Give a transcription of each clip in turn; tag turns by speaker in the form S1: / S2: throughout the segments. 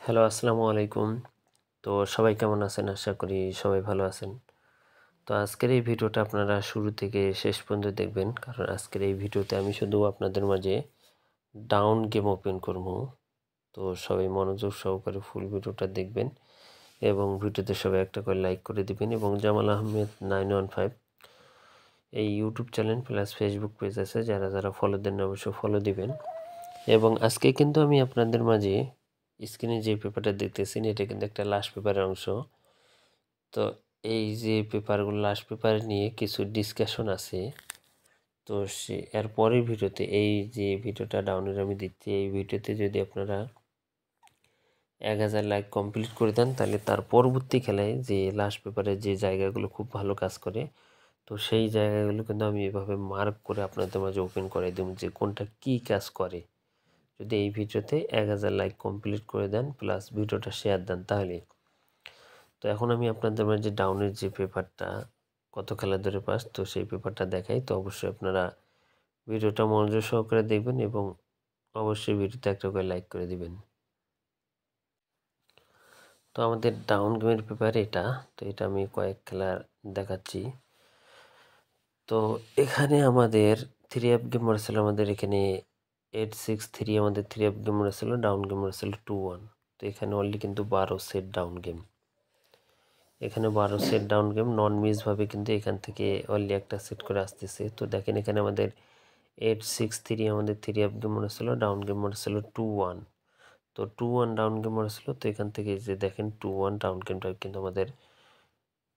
S1: Hello, আসসালামু আলাইকুম। তো সবাই কেমন আছেন? আশা করি সবাই ভালো আছেন। তো আজকের এই ভিডিওটা আপনারা শুরু থেকে শেষ পর্যন্ত দেখবেন। কারণ আজকের এই ভিডিওতে আমি শুধু আপনাদের মাঝে ডাউন গেম ওপেন করবো। তো সবাই মনোযোগ সহকারে ফুল ভিডিওটা দেখবেন এবং ভিডিওতে সবাই একটা করে লাইক করে দিবেন এবং জামাল আহমেদ 915 এই YouTube channel plus Facebook page আছে, যারা ফলো দেন না অবশ্যই ফলো দিবেন। এবং আজকে কিন্তু আমি আপনাদের মাঝে স্ক্রিনে যে পেপারটা দেখতেছেন এটা কিন্তু একটা লাস্ট পেপারের অংশ। তো এই যে পেপারগুলো লাস্ট পেপার নিয়ে কিছু ডিসকাশন আছে। তো এর পরের ভিডিওতে এই যে ভিডিওটা ডাউনলোড আমি দিচ্ছি, এই ভিডিওতে যদি আপনারা 1000 লাইক কমপ্লিট করে দেন তাহলে তার পরবর্তী খেলায় যে লাস্ট পেপারে যে জায়গাগুলো খুব ভালো কাজ করে, তো সেই জায়গাগুলো কিন্তু আমি এভাবে মার্ক করে আপনাদের মাঝে ওপেন করে দেব যে কোনটা কি কাজ করে। যদি এই ভিডিওতে 1000 লাইক কমপ্লিট করে দেন প্লাস ভিডিওটা শেয়ার দেন তাহলে। তো এখন আমি আপনাদের মাঝে ডাউনের যে পেপারটা কত খেলা ধরে পাস, তো সেই পেপারটা দেখাই। তো অবশ্যই আপনারা ভিডিওটা মনোযোগ সহকারে দেখবেন এবং অবশ্যই ভিডিওতে একটা করে লাইক করে দিবেন। তো আমাদের ডাউন গেমের পেপার এটা। তো এটা আমি কয়েক খেলার দেখাচ্ছি। তো এখানে আমাদের 3F গেম ছিল, আমাদের এখানে 863 আমাদের 3F গেম ছিল, ডাউন গেম ছিল 2-1। তো এখানে অলরেডি কিন্তু 12 সেট ডাউন গেম। এখানে 12 সেট ডাউন গেম নন মিসভাবে কিন্তু এখান থেকে অলরেডি একটা সেট করে আসতেছে। তো দেখেন এখানে আমাদের 863 আমাদের 3F গেম ছিল, ডাউন গেম ছিল 2-1। তো 2-1 ডাউন গেম ছিল। তো এখান থেকে যে দেখেন 2-1 ডাউন গেমটা কিন্তু আমাদের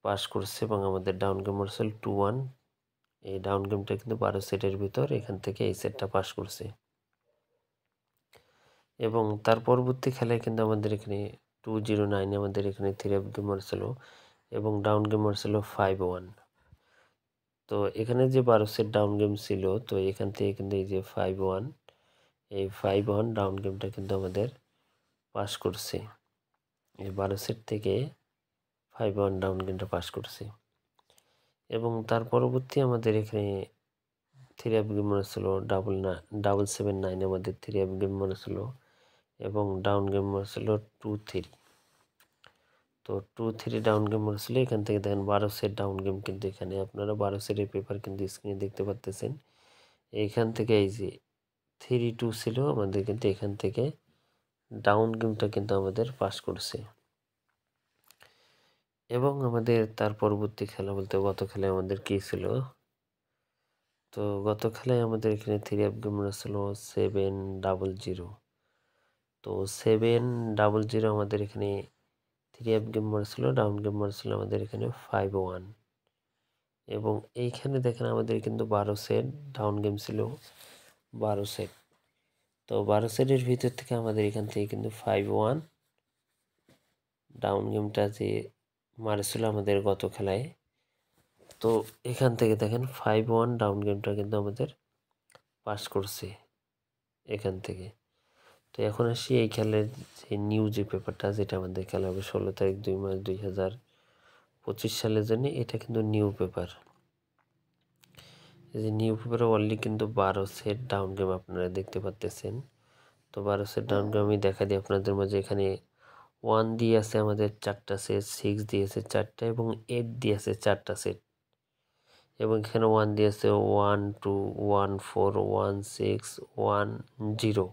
S1: পাস করছে এবং আমাদের ডাউন গেম ছিল 2-1। এই ডাউন গেমটা কিন্তু 12 সেটের ভিতর এখান থেকে এই সেটটা পাস করছে। এবং তার পরবর্তী খেলায় কিন্তু আমাদের এখানে 209 আমাদের এখানে 3F গেম ছিল এবং ডাউন গেম ছিল 5-1। তো এখানে যে 12 সেট ডাউন গেম ছিল, তো এখান থেকে কিন্তু এই যে 5-1, এই 5-1 ডাউন গেমটা কিন্তু আমাদের পাস করছে। এই 12 সেট থেকে 5-1 ডাউন গেমটা পাস করছে। এবং তার পরবর্তী আমাদের এখানে 3F গেম ছিল 779 আমাদের 3F গেম ছিল এবং ডাউন গেম ছিল 2-3। তো 2-3 ডাউন গেম ছিল। এখান থেকে দেখেন 12 সেট ডাউন গেম কিন্তু এখানে আপনারা 12 সেটের পেপার কিন্তু স্ক্রিনে দেখতে পাচ্ছেন। এইখান থেকে এই যে 3-2 ছিল আমাদের, কিন্তু এখান থেকে ডাউন গেমটা কিন্তু আমাদের পাস করছে। এবং আমাদের তার পরবর্তী খেলা বলতে গত খেলায় আমাদের কি ছিল, তো গত খেলায় আমাদের এখানে 3F গেম ছিল 700। তো 700 আমাদের এখানে 3F গেম ছিল, ডাউন গেম ছিল আমাদের এখানে 5-1। এবং এইখানে দেখেন আমাদের কিন্তু 12 সেট ডাউন গেম ছিল 12 সেট। তো 12 সেটের ভিতর থেকে আমাদের এখান থেকে কিন্তু 5-1 ডাউন গেমটা যে মারছিল আমাদের গত খেলায়, তো এখান থেকে দেখেন 5-1 ডাউন গেমটা কিন্তু আমাদের পাস করছে এখান থেকে। তো এখন আসি এই খেলার যে নিউ যে পেপারটা, যেটা আমাদের খেলা হবে 16 তারিখ 2 মাস 2025 সালের জন্য, এটা কিন্তু নিউ পেপার। এই যে নিউ পেপারে অলরেডি কিন্তু 12 সেট ডাউন গেম আপনারা দেখতে পাচ্ছেন। তো 12 সেট ডাউন গেম আমি দেখা দিই আপনাদের মাঝে। এখানে 1 দিয়ে আছে আমাদের 4টা সেট, 6 দিয়েছে 4টা এবং 8 দিয়েছে 4টা সেট। এবং এখানে 1 দিয়েছে 1 2 1 4 1 6 1 0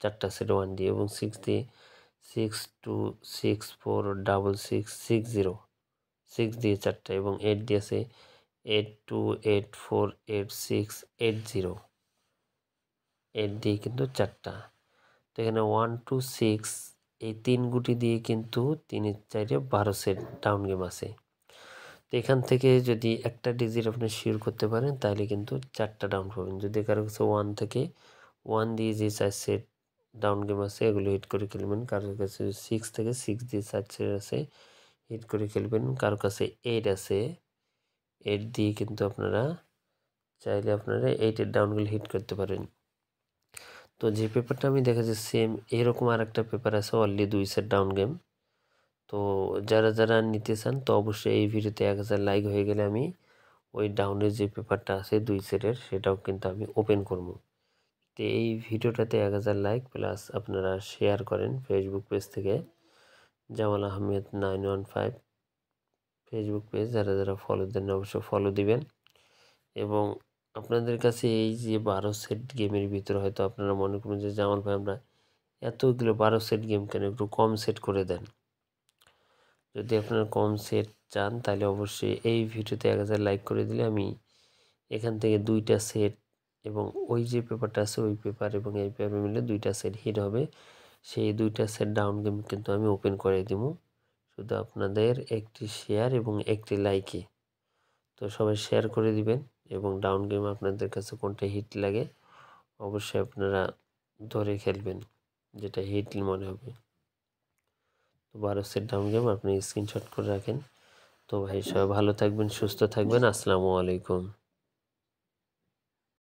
S1: 4টা সেট 1 দিয়ে, এবং 6 দিয়ে 6 2 6 4 6 6 6 0 6 দিয়ে 4টা, এবং 8 দিয়েছে 8 2 8 4 8 6 8 0 8 দিয়ে কিন্তু 4টা। তো এখানে 1 2 6 এই 3 গুটি দিয়ে কিন্তু 3 4 12 সেট ডাউন গেম আছে। তো এখান থেকে যদি একটা ডিজিট আপনি শিওর করতে পারেন তাহলে কিন্তু 4টা ডাউন পাবেন। যদি কারো কাছে 1 থেকে 1 দিয়ে যে 4 সেট ডাউন গেম আছে এগুলো হিট করে খেলবেন। কারোর কাছে 6 থেকে 6 দিয়ে 4 সেট আছে, হিট করে খেলবেন। কারোর কাছে 8 আছে, 8 দিয়ে কিন্তু আপনারা চাইলে আপনারা 8-এর ডাউনগুলো হিট করতে পারেন। তো যে পেপারটা আমি দেখাচ্ছি সেম এরকম আরেকটা পেপার আছে অলরেডি 2 সেট ডাউন গেম। তো যারা নিতে চান তো অবশ্যই এই ভিডিওতে 1000 লাইক হয়ে গেলে আমি ওই ডাউনের যে পেপারটা আছে 2 সেটের সেটাও কিন্তু আমি ওপেন করব। তো এই ভিডিওটাতে 1000 লাইক প্লাস আপনারা শেয়ার করেন ফেসবুক পেজ থেকে জামাল আহমেদ 915 ফেসবুক পেজ। যারা যারা ফলো দেন অবশ্যই ফলো দিবেন। এবং আপনাদের কাছে এই যে 12 সেট গেমের ভিতরে হয়তো আপনারা মনে করুন যে জামাল ভাই আমরা এতগুলো 12 সেট গেম কেন, একটু কম সেট করে দেন। যদি আপনারা কম সেট চান তাহলে অবশ্যই এই ভিডিওতে 1000 লাইক করে দিলে আমি এখান থেকে 2টা সেট এবং ওই যে পেপারটা আছে ওই পেপার এবং এই পেপার মিলে 2টা সেট হিট হবে। সেই 2টা সেট ডাউন গেম কিন্তু আমি ওপেন করে দিব শুধু আপনাদের একটি শেয়ার এবং একটি লাইকে। তো সবাই শেয়ার করে দিবেন এবং ডাউন গেম আপনাদের কাছে কোনটা হিট লাগে অবশ্যই আপনারা ধরে খেলবেন যেটা হিট মনে হবে। তো 12 সেট ডাউন গেম আপনি স্ক্রিনশট করে রাখেন। তো ভাই সবাই ভালো থাকবেন, সুস্থ থাকবেন। আসসালামু আলাইকুম।